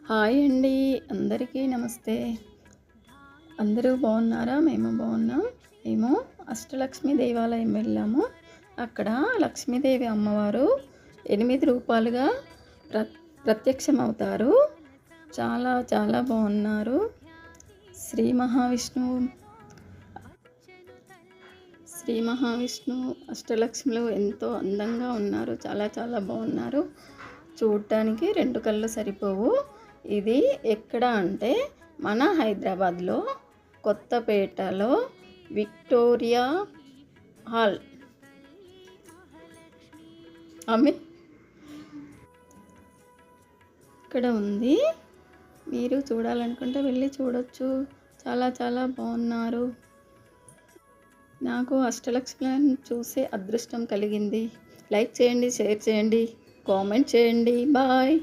Hi అండి. అందరికీ నమస్తే. అందరూ బాగున్నారా? మేము బాగున్నాం. మేము అష్టలక్ష్మి దేవాలయం వెళ్ళాము. అక్కడ లక్ష్మీదేవి అమ్మవారు 8 రూపాలుగా ప్ర ప్రత్యక్షమవుతారు. చాలా చాలా బాగున్నారు. శ్రీ మహావిష్ణువు అష్టలక్ష్మిలో ఎంతో అందంగా ఉన్నారు. చాలా చాలా బాగున్నారు. చూడటానికి 2 కళ్ళు సరిపోవు. ఇది ఎక్కడ అంటే మన హైదరాబాద్లో కొత్తపేటలో విక్టోరియా హాల్ ఆమె ఇక్కడ ఉంది. మీరు చూడాలనుకుంటే వెళ్ళి చూడొచ్చు. చాలా చాలా బాగున్నారు. నాకు అష్టలక్ష్మిని చూసే అదృష్టం కలిగింది. లైక్ చేయండి, షేర్ చేయండి, కామెంట్ చేయండి. బాయ్.